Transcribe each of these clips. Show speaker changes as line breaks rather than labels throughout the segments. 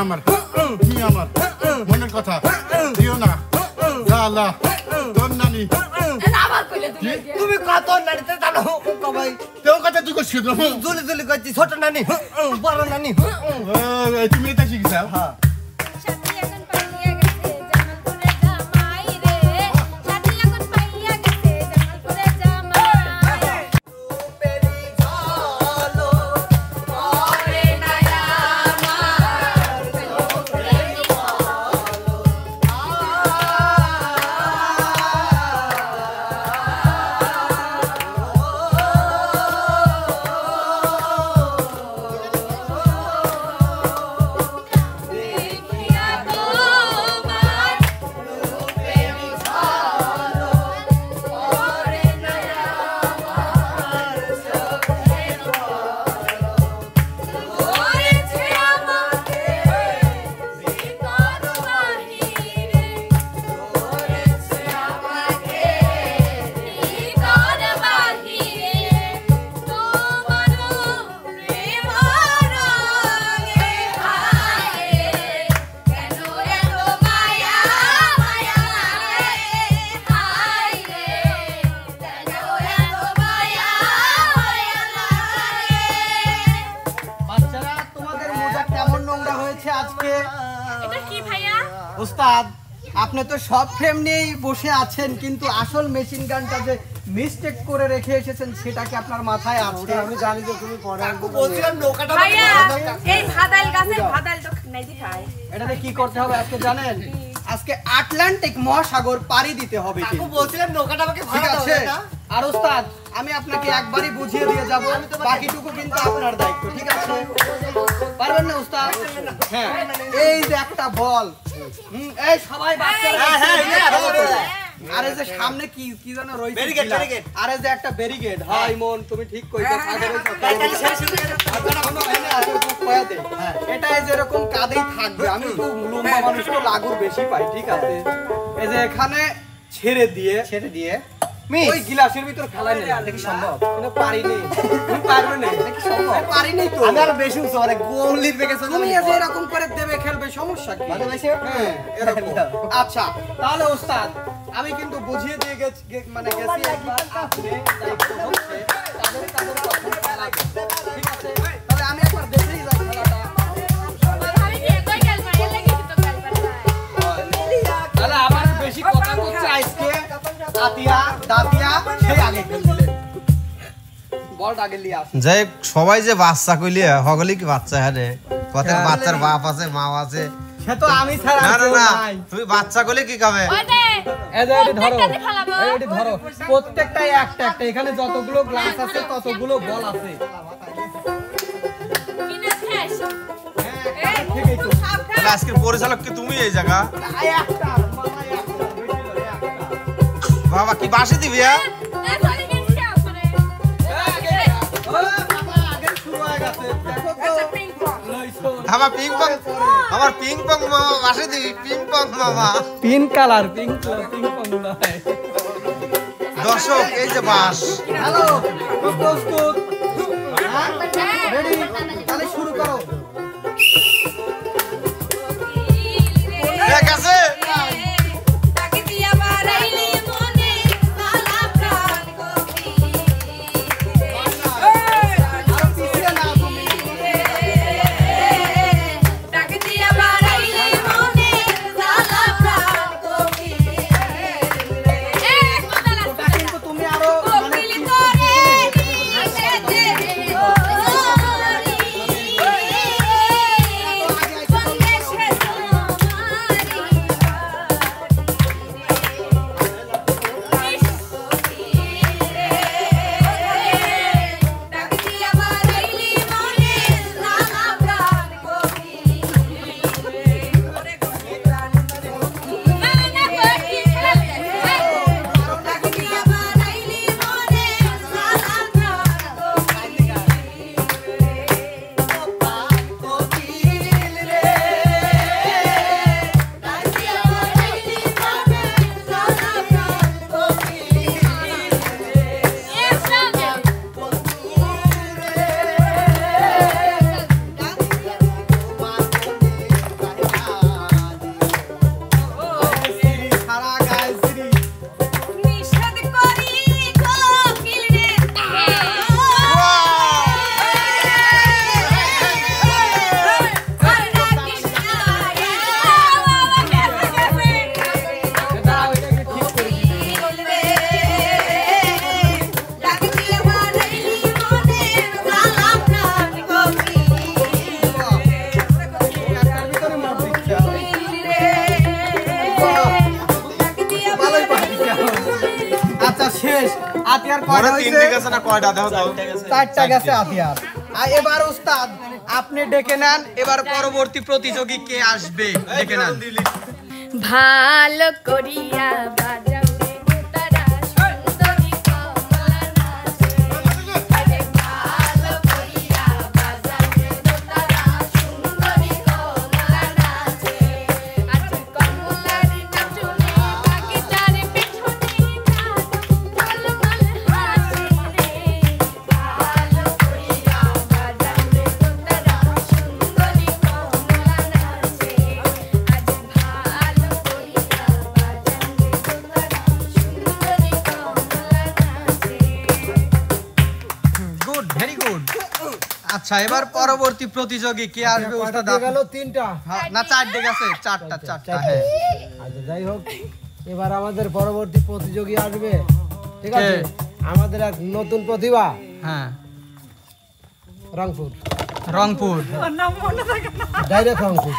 আমার মনের কথা দিও না আল্লাহ তোর নানি
তুমি কত নানিতে জানো ভাই
তোর কথা তুই করছিস
জুলি জুলি করছি ছোট নানি বড় নানি
তুমি এটা শিখছাও
হ্যাঁ উস্তাদ আপনি তো সব ফ্রেম নিয়েই বসে আছেন কিন্তু আসল মেশিন গানটা যে মিস্টেক করে রেখে এসেছেন সেটা কি আপনার মাথায় আছে? আমি জানি যে তুমি পরে বলছিলাম নৌকাটা
ভাইয়া এই ভাদাল গাছের ভাদাল তো নাই দিখায়
এটাতে কি করতে হবে আজকে জানেন? আজকে আটলান্টিক মহাসাগর পাড়ি দিতে হবে। কাকু বলছিলাম নৌকাটা আমাকে ভাড়া দাও না। আর ওস্তাদ আমি আপনাকে একবারই বুঝিয়ে দিয়ে যাব, বাকিটুকু কিন্তু আপনার দায়িত্ব, ঠিক আছে? পারবেন না ওস্তাদ? হ্যাঁ এই যে একটা বল, এই সবাই বাচ্চারা আরে যে সামনে কি কি জানো রইছে আরে যে একটা ব্যারিকেড হয় মন তুমি ঠিক কইছো এটা এই যে এরকম কাঁধেই থাকবে। আমি তো লম্বা মানুষ তো লাগুর বেশি পাই, ঠিক আছে? এই যে এখানে ছেড়ে দিয়ে ওই গ্লাসের ভিতর ফেলাই না, এটা কি সম্ভব? কিন্তু পারিনি। তুমি পারবে না, এটা কি সম্ভব? পারিনি তো। আমি আর বেশি উচ্চরে গোলির বেগে চলে তুমি এই যে এরকম করে দেবে খেলবে, সমস্যা কি? মানে বেশি হ্যাঁ এরকম। আচ্ছা তাহলে ওস্তাদ আমি কিন্তু বুঝিয়ে দিয়ে গেছি, মানে গেছি একবার আপনি দায়িত্ব হচ্ছে তাদের প্রথম খেলা, ঠিক আছে? তাহলে আমি একবার দেখেই যাই খেলাটা। তাহলে আমার বেশি কথা করছে আজকে দাতিয়া সেই আগে খেললে বলটা আগে লিয়ে আসে।
যাই সবাই যে বাচ্চা কইলি হগলি কি বাচ্চা হারে কত বাচ্চার বাপ আছে মা আছে,
সে তো আমি ছাড়া
না না না তুমি বাচ্চা কইলে কি খাবে?
এই যে এটি ধরো প্রত্যেকটাই একটা একটা, এখানে যতগুলো গ্লাস আছে ততগুলো বল আছে।
তাহলে আজকের পরিচালক কি তুমি এই জায়গা? বাবা কি বাসি দিবি? আমার পিং পং মামা বাসি দিবি, পিং পং মামা
পিঙ্ক কালার পিঙ্ক পং নয়।
দর্শক এই যে বাস।
হ্যালো প্রস্তুত? রেডি? তাহলে শুরু করো।
ঠিক আছে
কয়টা
তিন
হইছে?
দিক আছে না কয়টা দেখো দাও
4টা গেছে হাতিয়ার। আর এবার উস্তাদ আপনি ডেকে নেন, এবার পরবর্তী প্রতিযোগী কে আসবে ডেকে নেন।
ভালো করিয়া বাজাও রে তারা সুন্দরী কমলা নাচে আরে ভালো করিয়া বাজাও রে তারা সুন্দরী কমলা নাচে আজ কমলার নাচনে বাগিচার পেছনে কালো ঝলমল হাসি রে ভালো করিয়া বাজাও রে তারা সুন্দরী কমলা নাচে আজ ভালো করিয়া বাজাও রে তারা সুন্দরী কমলা নাচে।
Good, very good. আচ্ছা এবার পরবর্তী প্রতিযোগী কে আসবে উস্তাদ?
গেল 3টা।
হ্যাঁ, না 4টে গেছে, চারটা হ্যাঁ।
আচ্ছা যাই হোক, এবার আমাদের পরবর্তী প্রতিযোগী আসবে, ঠিক আছে?
কে?
আমাদের এক নতুন প্রতিভা,
হ্যাঁ,
রংপুর,
রংপুর।
ডাইরেক্ট রংপুর।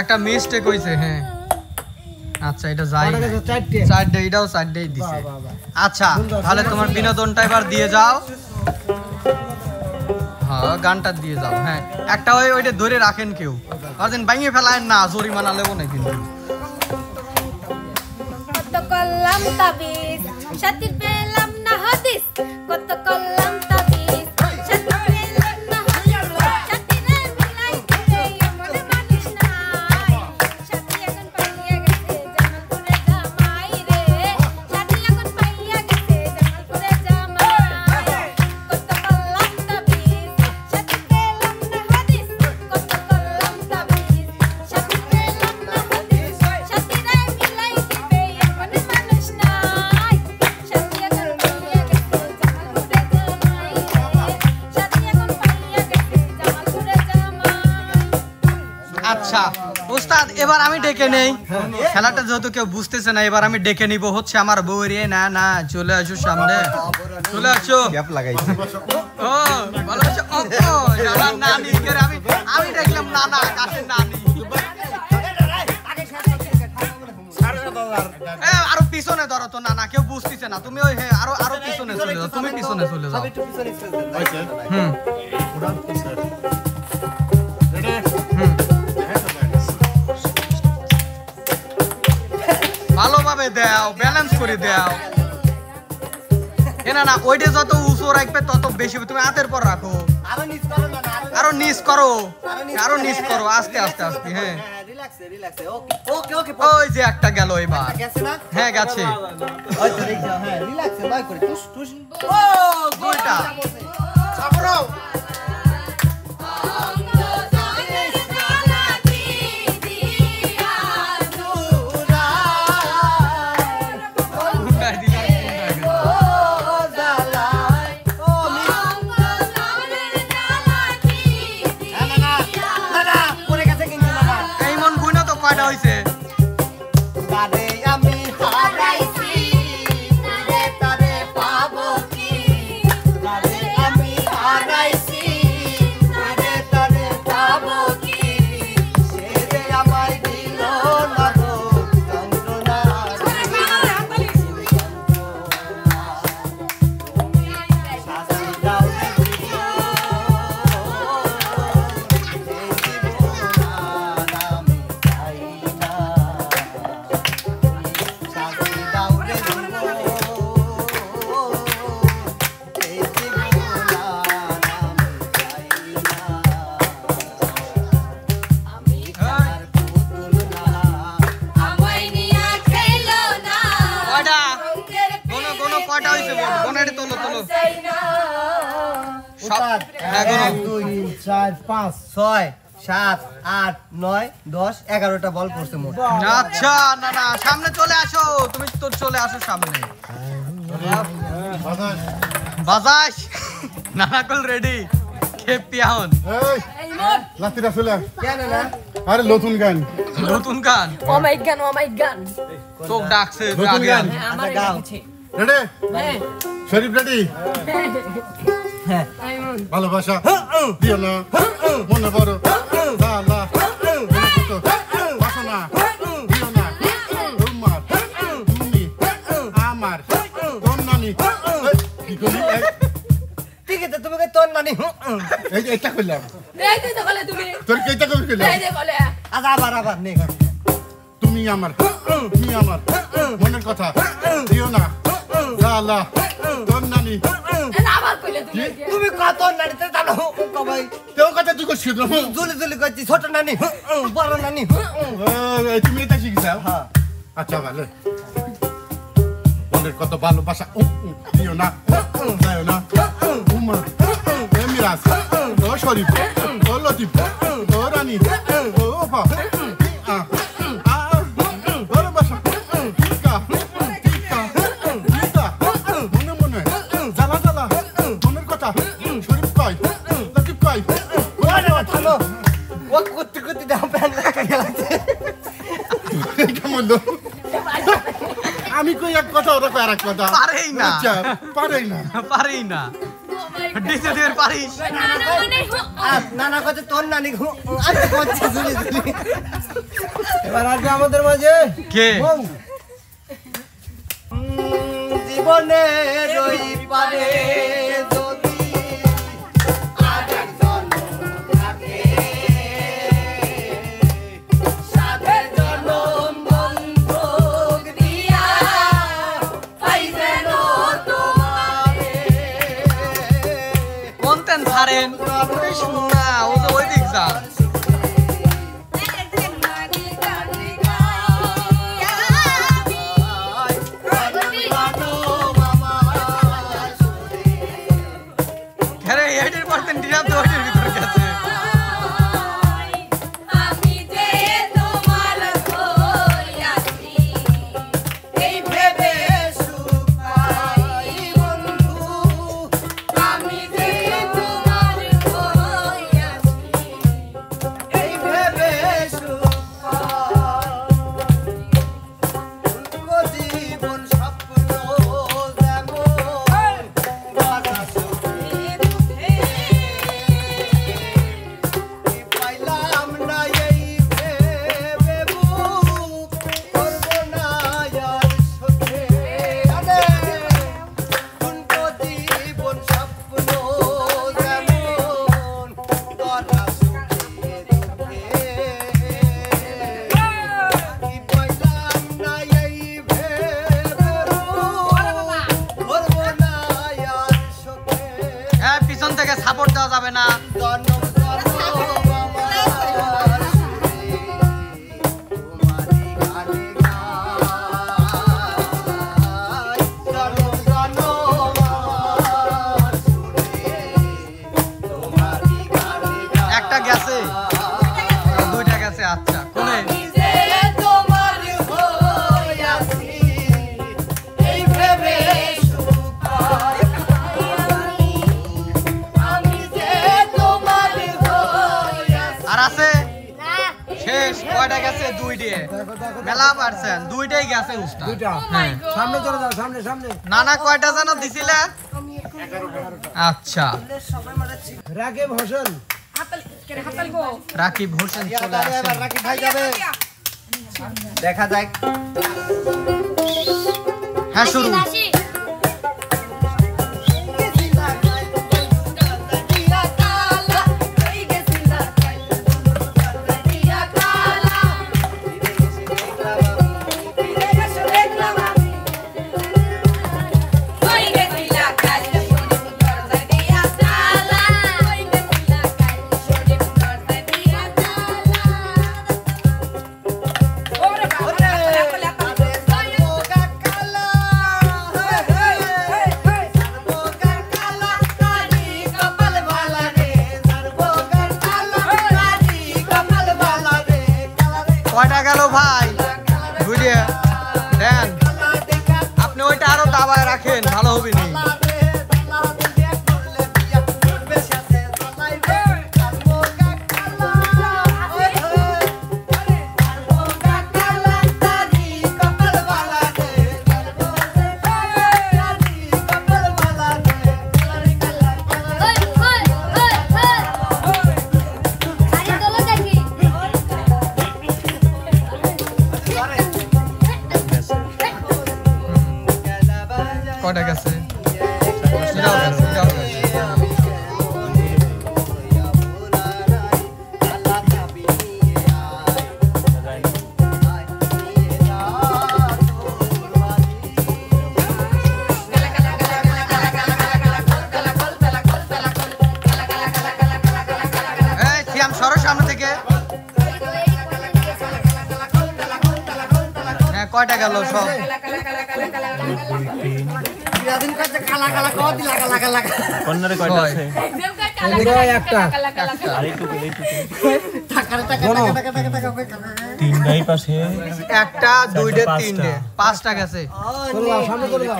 একটা মিস্টেক হইছে, হ্যাঁ। আচ্ছা এটা যাই না। 4টে, এটাও 4টেই দিছে। আচ্ছা তাহলে তোমার বিনোদনটা এবার দিয়ে যাও। হ্যাঁ গানটা দিয়ে যাও। হ্যাঁ একটা ওইটা ধরে রাখেন কেউ, আর দিন ভাঙিয়ে ফেলায় না, জরিমানা লেবো না কিন্তু।
কত কল্লাম তাবিজ সাথী পেলাম না হাদিস, কত কল্লাম তাবিজ সাথী পেলাম না হাদিস, সাথী রে মিলাই দিতে মনে মানিস নাই, সাথী এখন পাইয়া গেছে জামালপুরে জামাই রে, সাথী এখন পাইয়া গেছে জামালপুরে জামাই, কত কল্লাম তাবিজ সাথী পেলাম না হাদিস, কত কল্লাম তাবিজ সাথী পেলাম না হাদিস, সাথী রে মিলাই দিতে মনে মানিস নাই, সাথী এখন পাইয়া গেছে জামালপুরে জামাই রে, সাথী এখন পাইয়া গেছে জামালপুরে জামাই।
আচ্ছা ওস্তাদ এবার আমি ডেকে নেই, খেলাটা যেহেতু কেউ বুঝতেছে না, এবার আমি ডেকে নিব হচ্ছে আমার বউ রে। না না চলে আসো সামনে, চলে আসো।
গ্যাপ লাগাইছে।
ও ভালো আছো? ও আমার নানি করে আমি দেখলাম নানা কাছে নানি। আরো পিছনে ধরো তো, নানা কেউ বুঝতেছে না, তুমি ওই হ্যাঁ আরো পিছনে চলে যাও, তুমি পিছনে চলে যাও। হুম ভালোভাবে দাও, ব্যালেন্স করে দাও। না না ওইটা যত উঁচু রাখবে তত বেশি হবে, তুমি হাতের পর রাখো, আরো নিচ করো, আরো নিচ করো, আস্তে আস্তে আস্তে। হ্যাঁ রিল্যাক্সে ওকে
ওই যে একটা গেল এবার
গেছে না
হ্যাঁ গেছে
ওই তো রেখে যাও হ্যাঁ রিল্যাক্সে লয় করে টুস
ও গোলটা সাবরাও কয়টা হইছে
তারে আমি হারাইছি তারে পাবো কি তারে আমি হারাইছি তারে পাবো কি সে যে আমায় দিল না গো যন্ত্রণা শাস্তি দাও
কয়টা হইছে বোনের তোলো
1 2 3 4 5 6 7 8 9 10 11টা বল পড়ছে মোট
আচ্ছা না সামনে চলে আসো তুমি তো চলে আসো সামনে বাজাস নানাকল রেডি খেপি আহন
এই লাতিরা চলে
কেন না
আরে নতুন গান
ও মাই গান
তো ডাকছে
নতুন গান
আমার
গাও
রেডি
হ্যাঁ
শরীফ রেডি ভালোবাসা দিও না মনে বড় জালা মনে কত বাসনা দিও না তোমার তুমি আমার তোর নানি কি করি
ঠিক আছে তুমি কই তোর নানি
এই যে এটা কইলাম
এই তো বলে তুমি
তোর কি এটা কইলাম
এই যে বলে
আবার নে
তুমি আমার মনের কথা দিও না জালা তোর নানি
আবার কইলে
তুমি কত নানিতে জানো কবাই
তেও কথা তুই করছিস না
জুলি কইছি ছোট নানি বড় নানি
তুমি এটা শিখছাও
হ্যাঁ
আচ্ছা ভালো মনের কত ভালোবাসা দিও না যাও না উমা মিরাজ ও শরীফ ও লতিফ ও রানী ও ওফা ভালোবাসা টিকা মনে জালা মনের কথা শরীফ কয় লতিফ কয়
থামো ও কুত্তি দাও প্যান লাগা গেছে
কেমন আমি কই এক কথা ওরা কই আরেক কথা
পারেই না ডিজে দের পারিস
নানা কথা তোর নানি আমি করছি জুলি
এবার আসবে আমাদের মাঝে
কে
জীবনে রই পারে যদি আরেক জন্ম থাকে সাথে জন্ম বন্ধুক দিয়া পাইবে না তোমারে
কোনতেন ছাড়েন না ও তো ওই দিক যা আরে 80% ডিরাম তো ওইটার ভিতর গেছে
আমি যে তোমার হইয়াছি এই ভেবে সুখ পাই বন্ধু আমি যে তোমার হইয়াছি
এই ভেবে সুখ পাই জীবন স্বপ্ন যেমন বাধা সুখে পাইলাম না এই ভেবে বুক করবো না আর সুখে শুনবো জীবন স্বপ্ন যেমন বাধা সুখে কি পাইলাম না এই ভেবে বুক করবো না আর সুখে
হ্যাঁ পিছন থেকে সাপোর্ট দেওয়া যাবে না
জনম জনম আমার সুরে
গেছে? দুইটা গেছে। আচ্ছা কোনে? আর আছে? শেষ। কয়টা গেছে? দুইটে। মেলা পারছেন, দুইটাই গেছে উস্তাদ।
দুইটা।
হ্যাঁ।
সামনে চলে যাও, সামনে সামনে।
না না, কয়টা যেন দিছিলে? আচ্ছা,
রাকিব হোসেন।
রাকিব হোসেন চলে আসেন।
রাকিব ভাই যাবে, দেখা যাক।
হ্যাঁ শুরু। কয়টা গেল ভাই? বুঝিয়ে দেন। আপনি ওইটা আরো দাবায় রাখেন, ভালো হবে নি। কয়টা গেছে? এটাও গেছে, এটাও গেছে। এই সিয়াম সরো সামনে থেকে। হ্যাঁ কয়টা গেল সব? একটা, দুইটে, তিনটে, পাঁচটা গেছে।
সামনে চলে যাও।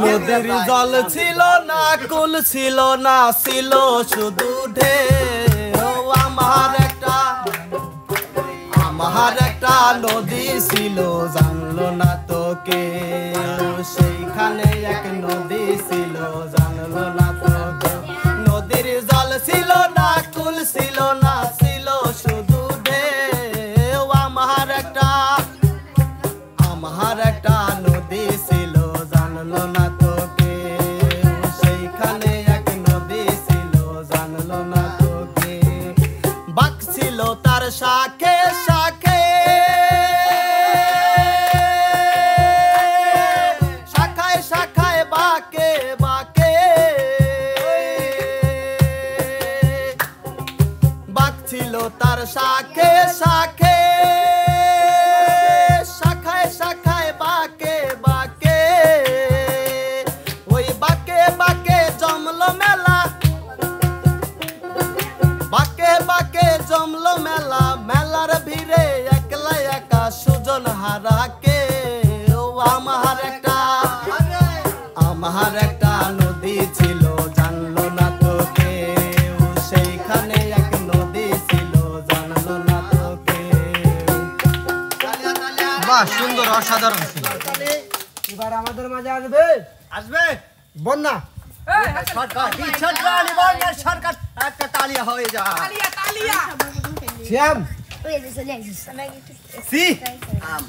নদীর জল ছিল না, কুল ছিল না, ছিল শুধু ঢেউ। আমার একটা নদী ছিল, জানলো না তো কেউ। সেইখানে এক নদী ছিল, জানলো না তো কেউ। নদীর জল ছিল না, কুল ছিল না, ছিল শুধু ঢেউ। আমার একটা নদী ছিল, জানলো না তো কেউ। সেইখানে এক নদী ছিল, জানলো না তো কেউ। বাঘ ছিল তার শাখে শাখে, শাখায় শাখায় বাঁকে বাঁকে। বাঘ ছিল তার শাখে শাখে, শাখায় শাখায় বাঁকে বাঁকে। ওই বাঁকে বাঁকে জমলো মেলা, বাঁকে বাঁকে জমলো মেলা। মেলার ভিড়ে একলা একা সুজন হারাকে। ও আমার একটা নদী ছিল, জানলো না তো কেউ। সেইখানে এক নদী ছিল, জানলো না তো কেউ।
বাহ, সুন্দর, অসাধারণ ছিল।
এবার আমাদের মাঝে আসবে বন্যা।
সরকার একটা তালিয়া হয়ে যা।
শ্যাম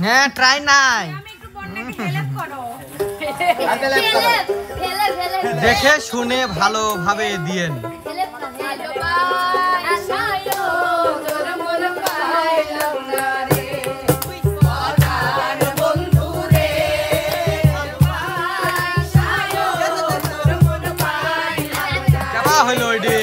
হ্যাঁ ট্রাই নাই, দেখে শুনে ভালোভাবে দিয়েন। কেমন হইল ওইটি?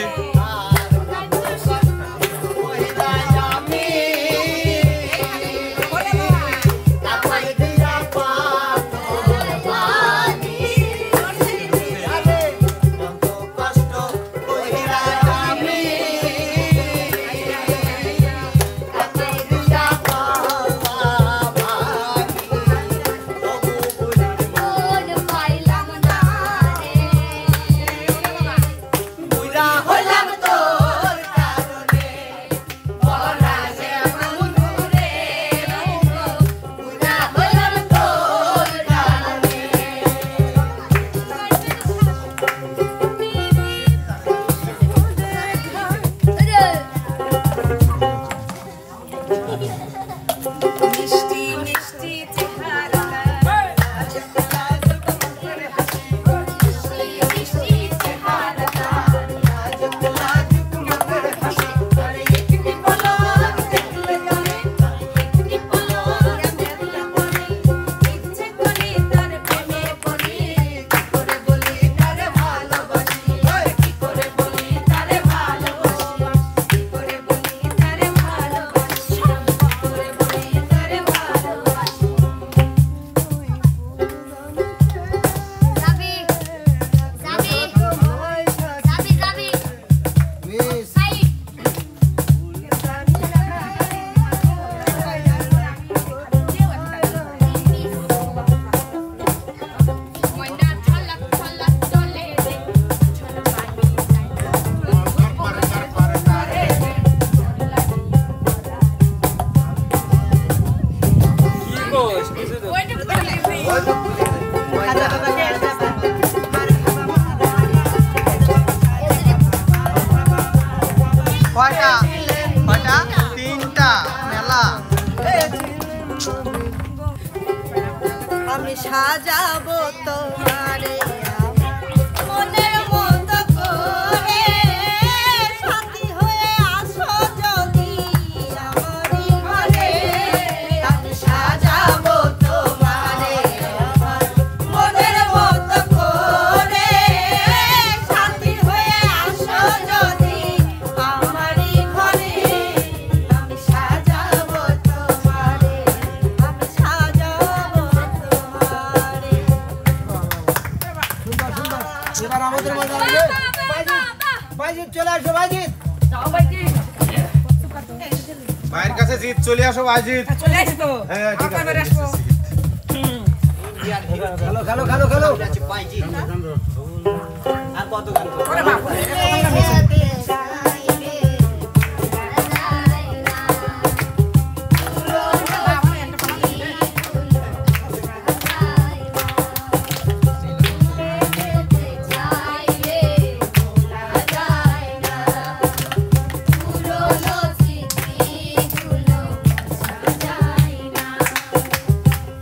কয়টা কয়টা তিনটা মেলা
আমি সাজাবো তোমারে মনের মতো করে সাথী হয়ে আসো যদি আমারই ঘরে আমি সাজাবো তোমারে মনের মতো করে সাথী হয়ে আসো যদি আমারই ঘরে আমি সাজাবো তোমারে আমি সাজাবো তোমারে।
এবার আমাদের মজা হবে বাইজিৎ চলে আসো বাইজিৎ
মায়ের কাছে জিত চলে আসো বাজিত
চলে আসি তো
হ্যাঁ ঠিক আছে
আসবো
খেলো খেলো খেলো খেলো
আর কত গান করবো?
ওরে বাপ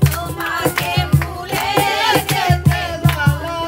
তোমাকে ভুলে যেতে ভালো যায় না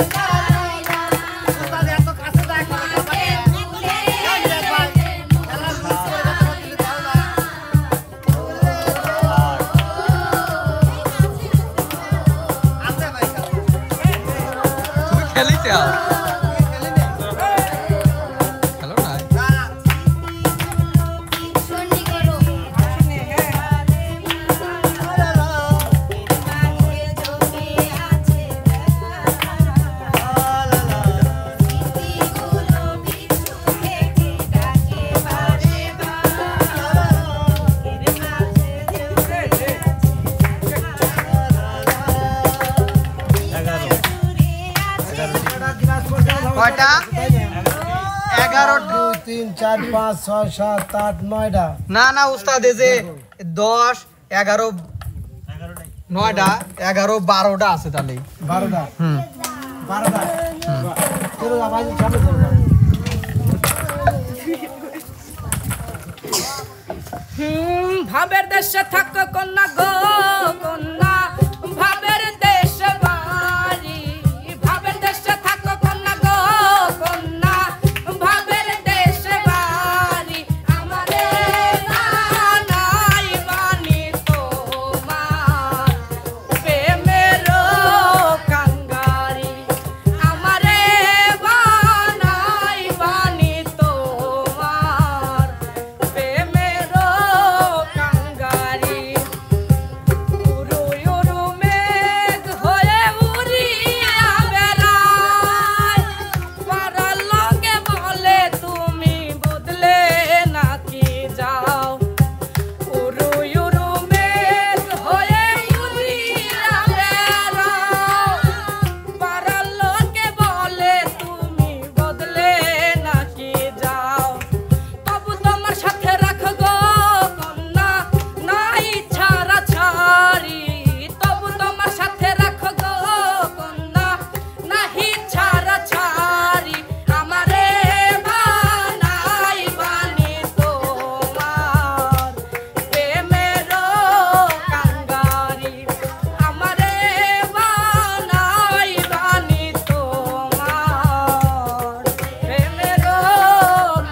কয়টা 11
2 3 4 5 6 7 8 9টা
না না উস্তাদ এই যে 10 11 9টা 11 12টা আছে তাহলে
12টা
হুম
12টা চলো ভাই সামনে চলো
ভাবের দেশে থাকো কন্যা গো কন্যা ভাবের দেশে বাড়ি ভাবের দেশে থাকো কন্যা গো কন্যা ভাবের দেশে বাড়ি আমারে নাই বানি তোমার প্রেমের কাঙ্গারি আমারে বানাই বানি তোমার প্রেমের কাঙ্গারি উরু উরু মেঘ হয়ে উড়িয়া বেড়ায় পারার লগে বলে তুমি বদলে নাকি যাও উরু উরু মেঘ হয়ে উড়িয়া বেড়াও পারার লগে বলে তুমি বদলে নাকি যাও তবু তোমার সাথে রাখো গো কন্যা নাই ছাড়া ছাড়ি তবু তোমার সাথে রাখো গো কন্যা নাহি ছাড়া ছাড়ি আমারে বানাই বানি তোমার প্রেমের কাঙ্গারি আমারে বানাই বানি তোমার প্রেমের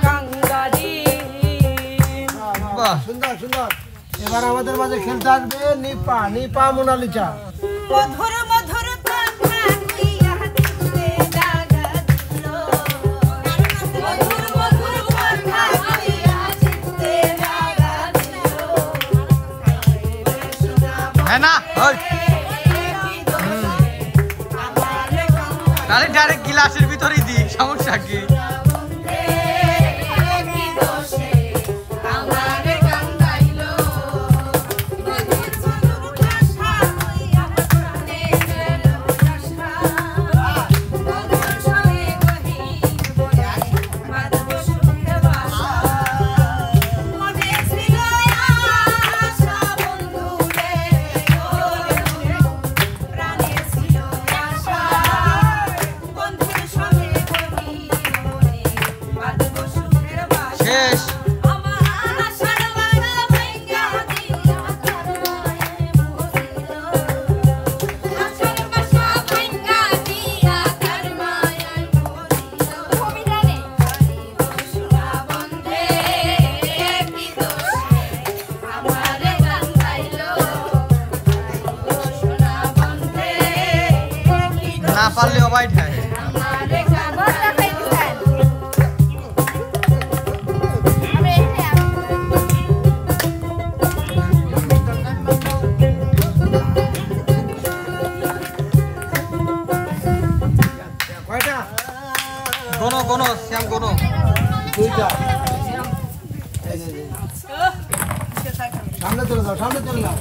কাঙ্গারি
বাহ
সুন্দর সুন্দর এবার আমাদের মাঝে খেলতে আসবে নিপা নিপা মোনালিসা
মধুর মধুর কথা কইয়া দিতে জাগা দিল মধুর মধুর কথা কইয়া দিতে জাগা দিল
হ্যাঁ না ওই তাহলে ডাইরেক্ট গ্লাসের ভিতরেই দি সমস্যা কি
আমারে কান্দাইলো মধুর মধুর ভাষা কইয়া প্রাণে গেল আশা মধুর সঙ্গে কহি বলাই মাধব শুনতে ভাষা মনে ছিল আশা বন্ধু রে প্রাণে
না পারলেও বাইঠায়
বস্তা খাইতেছেন আমরা এখানে
গোনো গোনো শ্যাম গোনো
দুইটা সামনে চলে যাও সামনে চলে যাও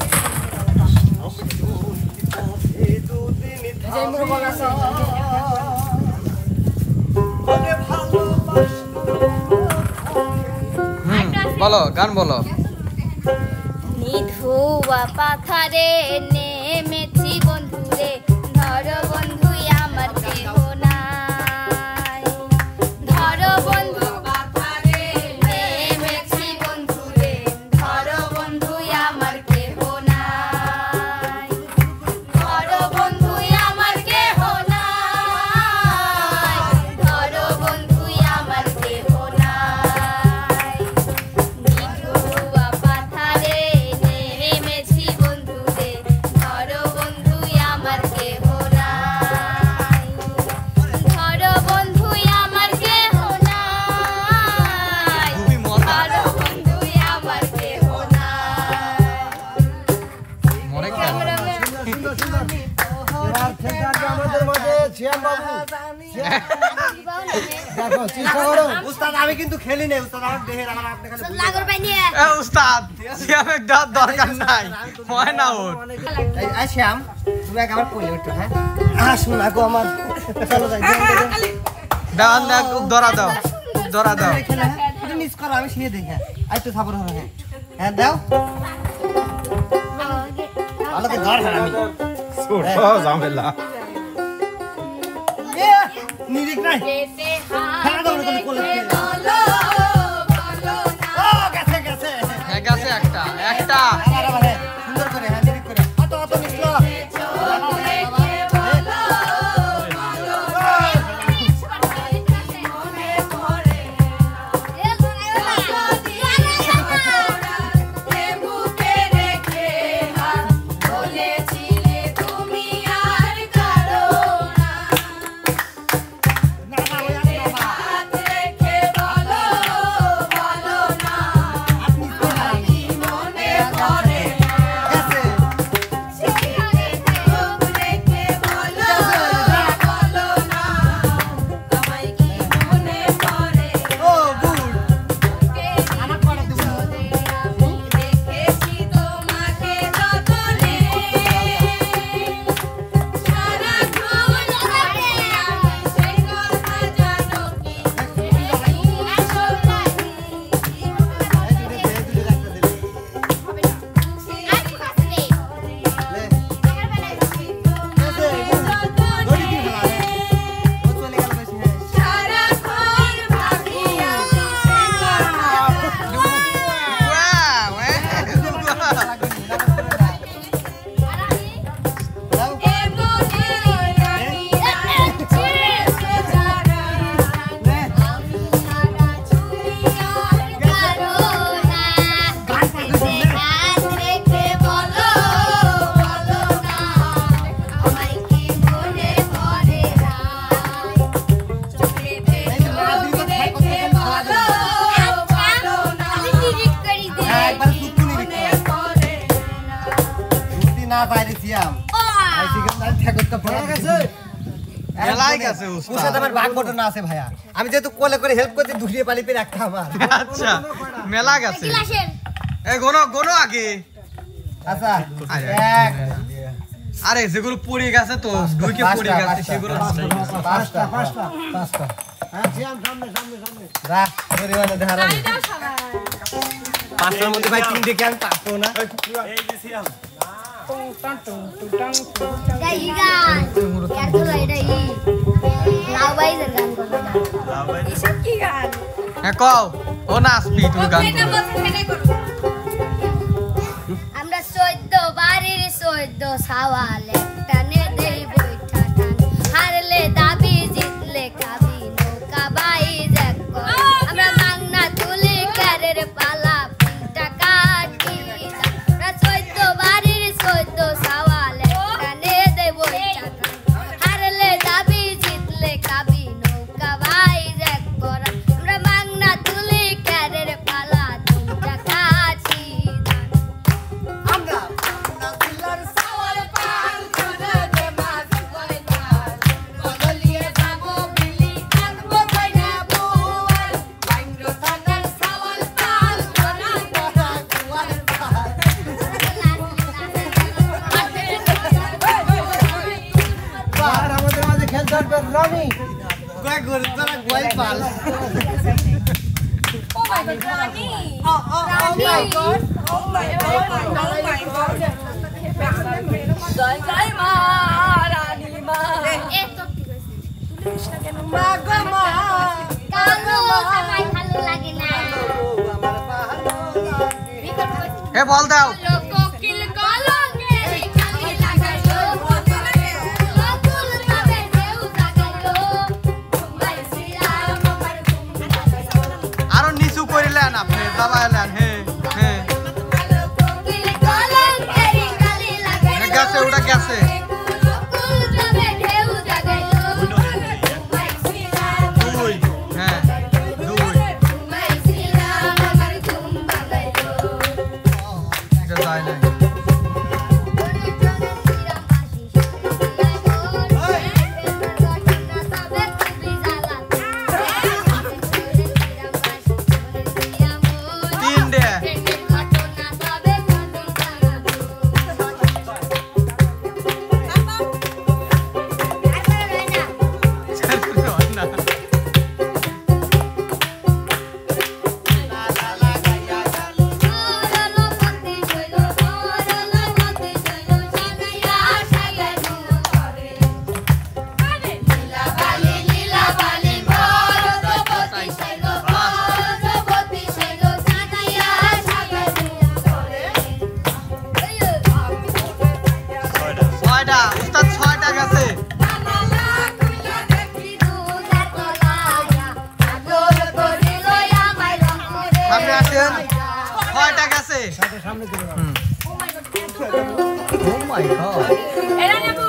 বলো গান বলো
নিধুয়া পাথারে নেমেছি বন্ধুরে ধর বন্ধু আমার কেহ নাই ধর বন্ধু পাথারে নেমেছি বন্ধুরে ধর বন্ধু আমার কেহ নাই ধর বন্ধু আমার কেহ নাই ধর বন্ধু আমার কেহ নাই নিধুয়া পাথারে নেমেছি বন্ধুরে ধর বন্ধু আমার কেহ নাই ধর বন্ধু আমার কেহ নাই ধর বন্ধু আমার কেহ নাই
মরে কেন
এবার থেকে আসবে আমাদের মাঝে শ্যাম বাবু দেখো চেষ্টা করো
উস্তাদ আমি কিন্তু খেলি নাই উস্তাদ আমার দেহের আমার আপনি খালি
সব লাগর পাই নিয়ে
এ উস্তাদ শ্যামের দরকার নাই হয় না ওর
এই শ্যাম তুমি আগে আমার কোলে উঠো হ্যাঁ আসুন আগো আমার চলো যাই
ডান দেখ ধরা দাও ধরা দাও
খেলা তুমি মিস করো আমি শিয়ে দেখি আই তো সাবর হলো হ্যাঁ হ্যাঁ দাও ভালো করে ধর আমি
ছোট ঝামেলা
নিরিক নাই
যেতে
হ্যাঁ দাও না তুমি কোলে
বলো বলো না
ও গেছে গেছে
গেছে একটা একটা
আবার আবার হ্যাঁ সুন্দর করে হ্যাঁ নিরিক করে অত অত নিচলো না বাইরে ছিলাম আই ঠিক আছে ঠাকুর তো পড়া গেছে
মেলাই গেছে উস্তাদ
উস্তাদ আমার ভাগ বটনা আছে ভাইয়া আমি যেহেতু কোলে করে হেল্প করতে দুটিয়ে পালি পেয়ে রাখতে আমার
আচ্ছা মেলা গেছে
ক্লাসের
এই গোনো গোনো আগে
আচ্ছা
আরে।
এক
আরে যেগুলো পড়ে গেছে তো ঢুকে পড়ে গেছে সেগুলো
পাঁচটা পাঁচটা পাঁচটা হ্যাঁ শ্যাম সামনে সামনে সামনে
রাখ পরিমাণে ধারা পাঁচটার মধ্যে ভাই তিন দেখে আমি পারবো না
গাই গান यार তো এটাই লাউ বাইজের গান করবে না এসব কি গান
হ্যাঁ কও ও নাচবি তুই গান
এটা
করবি।
বলতে খেলে করো
আমরা 14 বাড়ির 14 সওয়াল টানে দেই বৈঠা টান হারলে দাবি জিতলে খাবি নৌকা বাই যাক আমরা মাংনা তুলি কারের পালা পিটা কাটি আমরা 14 বাড়ির 14 সওয়াল টানে দেই বৈঠা টান হারলে
গ্রুপের রানী
গোয়া গরে তোরা গোয়াই পাল
Oh my god, Rani!
Oh my god! Oh my god! Oh my god! Jai Jai Ma Rani Ma.
Esto কি হইছে?
Ma go ma.
কালো সবাই ভালো লাগে না।
আমার ভালো লাগে
হে বল দাও
কোকিল কলকে খালি লাগাইলো বকুল ভাবে ঢেউ জাগাইলো ঘুমাইছিলাম আমার ঘুম ভাঙাইলো
আরো নিচু করিলেন আপনি দাবাইলেন হে হে
কোকিল কলকে খালি লাগাইলো
গেছে ওটা গেছে
বকুল ভাবে ঢেউ জাগাইলো ঘুমাইছিলাম
দুই হ্যাঁ দুই
ঘুমাইছিলাম আমার ঘুম ভাঙাইলো
এটা যায় না তিনটে ছয়টা উস্তাদ ছয়টা গেছে সামনে আসেন ছয়টা গেছে
সামনে চলে যাও
ও মাই গড
Era nebu.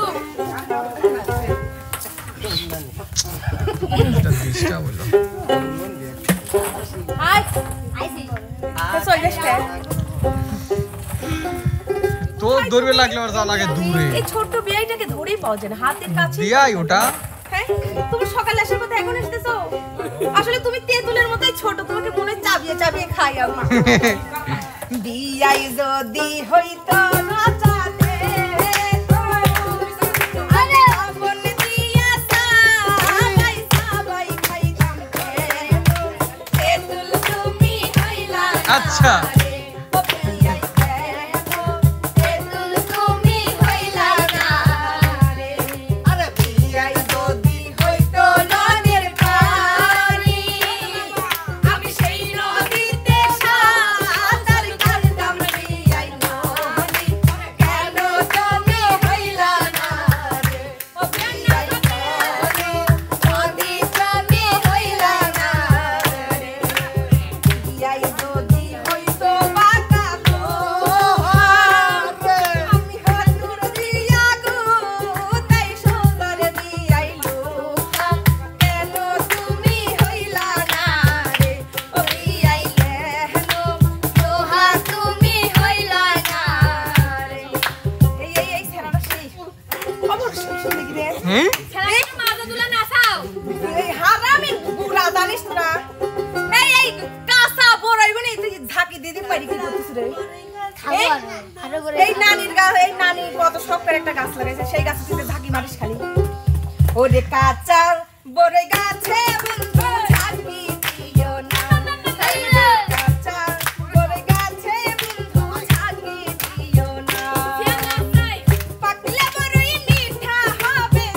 এটা ডিস্টার্ব হলো
Hi. Soy este.
তো দৌড়বে লাগলে আর যা লাগে দূরে
এই ছোট্ট বিয়াইটাকে ধরেই পাওয়া যায় না হাতের কাছে
দিয়াই ওটা
হ্যাঁ তুমি সকালে আসার কথা এখন আসতেছো আসলে তুমি তেঁতুলের মতোই ছোট তোমাকে মনে চাবিয়ে চাবিয়ে খাই আমরা বিয়াই যদি হইতো নচাতে আরে আপন দিয়া সাবাই সাবাই খাই কামতে তেঁতুল তুমি হইলা
আচ্ছা
আরে বিয়াই যদি হইতো নদের পানি
আমি সেই নদীতে সাঁতার কাটতাম বিয়াই নদী কেন তুমি হইলা না রে ও বিয়াই নদী তুমি হইলা না রে বিয়াই যদি হইতো বাঁকা আমি হাতুর দিয়া গো তাই সুন্দর দিয়াইলো কেন তুমি হইলা না রে ও বিয়াইলে হেলো লোহা তুমি হইলা না রে এই ছেড়াটা সেই খবর শুনলি কি রে
হ্যাঁ
খেলাটা মাজা তুলা নাসাও
এই হারামি বুড়া জানিস না এই কাঁচা বড়াই মানে তুই ঝাঁকি দিদি পারি কি করছিস রে এই নানির গাছ এই নানি কত শখের একটা গাছ লাগাইছে সেই গাছে তুই ঝাঁকি মারিস খালি ওরে কাঁচা বড়ই গাছে বন্ধু ঝাঁকি দিও না কাঁচা বড়ই গাছে বন্ধু ঝাঁকি দিও না পাকলে বড়ই মিঠা হবে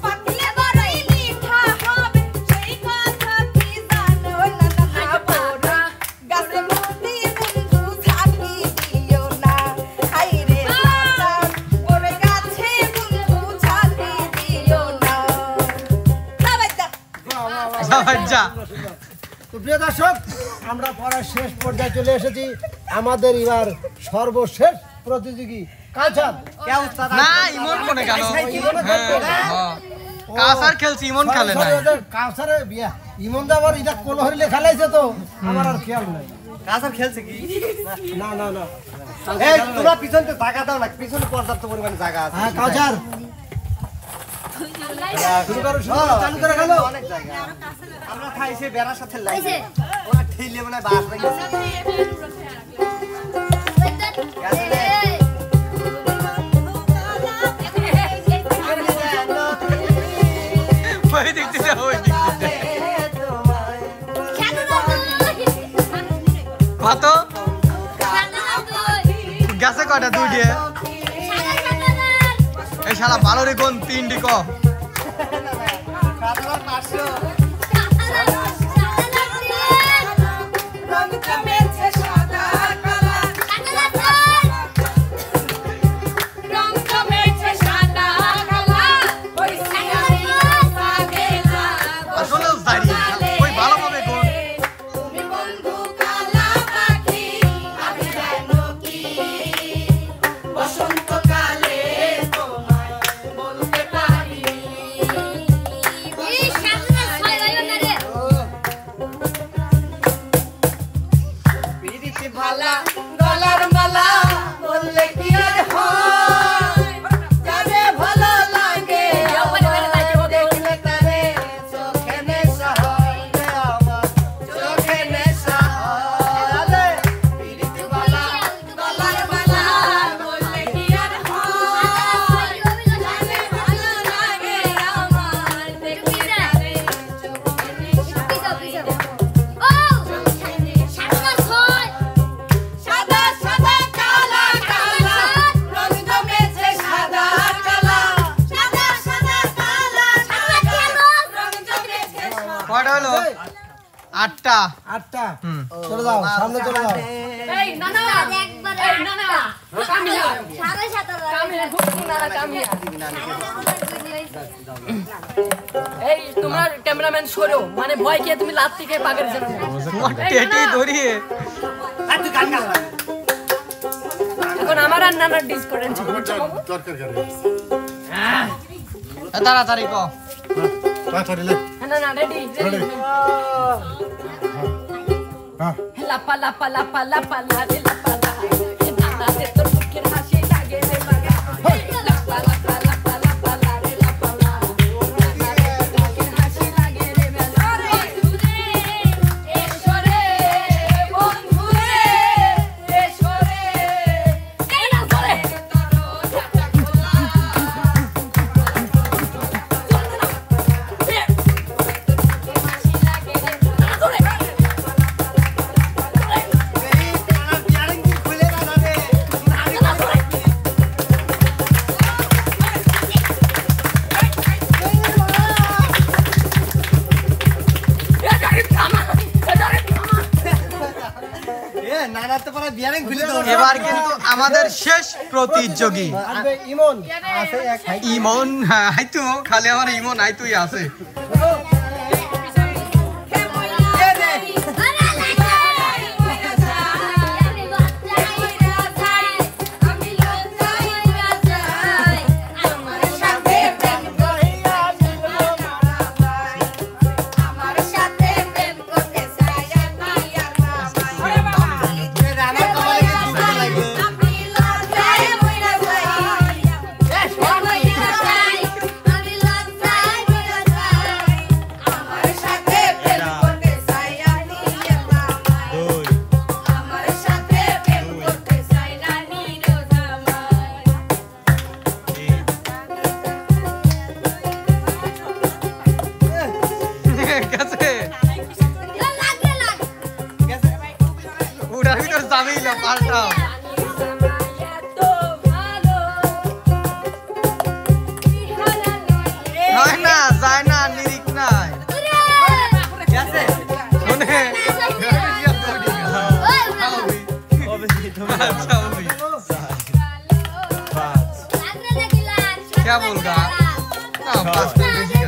পাকলে বড়ই মিঠা হবে সেই কথা কি জানো না না বড়া গাছে বন্ধু বন্ধু ঝাঁকি দিও না হাই রে কাঁচা বড়ই গাছে বন্ধু ঝাঁকি দিও না
যা
তো প্রিয় দর্শক আমরা পড়ার শেষ পর্যায়ে চলে এসেছি আমাদের এবার সর্বশেষ প্রতিযোগী কাঁচা
কে উস্তাদ
না ইমন কোনে গেল কাসার খেলছি ইমন খেলে না
কাঁচারে বিয়া ইমন দাবার এটা কোন হরিলে খেলাইছে তো আমার আর খেয়াল নাই
কাসার খেলছে কি
না না না
এই তোরা পিছনতে জায়গা দাও না পিছনে পর্যাপ্ত পরিমাণে জায়গা আছে
হ্যাঁ কাঁচার শুরু করো চালু করে গেল
অনেক জায়গা আমরা খাইছে বেড়ার সাথে লাগছে ওরা ঠেলে মনে বাস লাগিয়েছে
কয়টা? 2টি। এই শালা ভালো রে কোন 3টি ক? আটটা।
চলে যাও, সামনে চলে যাও।
এই নানা একবার এই নানা কামিলা 7.5
এই তোমার ক্যামেরাম্যান সরো, মানে ভয় কে তুমি লাত থেকে পাগের জন্য
তোমার টেটি ধরিয়ে
এখন আমার আর নানার ডিস করেন
দরকার করে
তাড়াতাড়ি ক।
তাড়াতাড়ি লে।
না না রেডি রেডি
হ্যাঁ
লাপা লাপা লাপা লাপা লাপা লাপা নানা তে তোর মুখের হাসি লাগে রে লাগা লাপা লাপা লাপা লাপা লারে লাপা নানা তে তোর মুখের হাসি লাগে রে মেলা এসরে বন্ধুরে এসরে এই না করে
এবার কিন্তু আমাদের শেষ প্রতিযোগী
ইমন
ইমন। আইতো খালি আমার ইমন আইতুই আছে। উড়ার ভিতর যাবেই না, পাল্টাও। নয় না, যায় না, নিরিক নাই। শুনে अच्छा होगी क्या बोल रहा ना 5 मिनट बेसी कर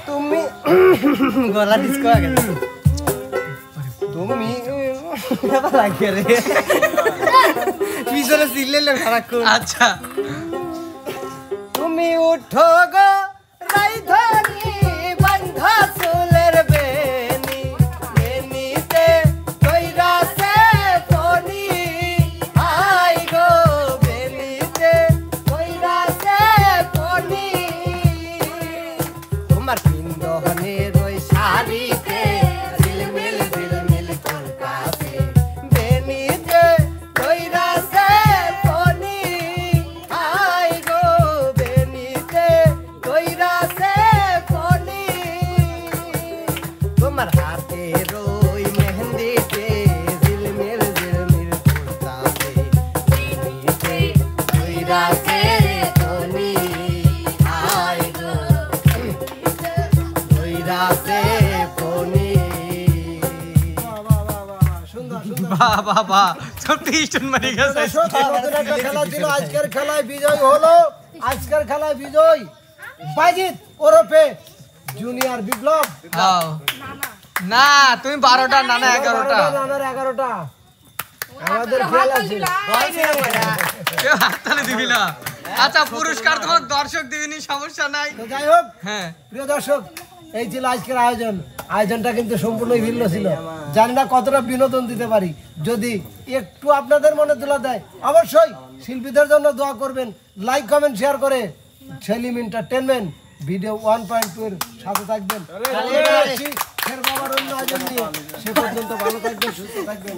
তুমি গলা ডিস্কো আগে তুমি লাগে রে পিছনে সিগন্যাল সারাক্ষণ।
আচ্ছা
তুমি উঠো গো রাইধনি বান্ধা চুলের বেনি বেনিতে কইরাছে ফনি
দইরাছে ধনী আয় গো দইরাছে ফনি
সুন্দর সুন্দর
বাহ বাহ বাহ সত্যি স্টোন মারি গেছে
দর্শক, আমাদের একটা খেলা ছিল, আজকের খেলায় বিজয় হলো। আজকের খেলায় বিজয় বাইজিৎ ওরফে জুনিয়র বিপ্লব।
হ্যাঁ না তুমি 12টা নানা 11টা
নানার 11টা আমাদের খেলা ছিল।
কেউ হাততালি দিবি না আচ্ছা পুরস্কার তোমার দর্শক দিবিনি সমস্যা নাই
তো যাই হোক
হ্যাঁ
প্রিয় দর্শক, এই ছিল আজকের আয়োজন। আয়োজনটা কিন্তু সম্পূর্ণই ভিন্ন ছিল। জানি না কতটা বিনোদন দিতে পারি। যদি একটু আপনাদের মনে তুলে দেয়, অবশ্যই শিল্পীদের জন্য দোয়া করবেন, লাইক কমেন্ট শেয়ার করে সেলিম এন্টারটেনমেন্ট ভিডিও 1.2 এর সাথে থাকবেন। ফের বাবার অন্য আয়োজন নিয়ে, সে পর্যন্ত ভালো থাকবেন, সুস্থ থাকবেন।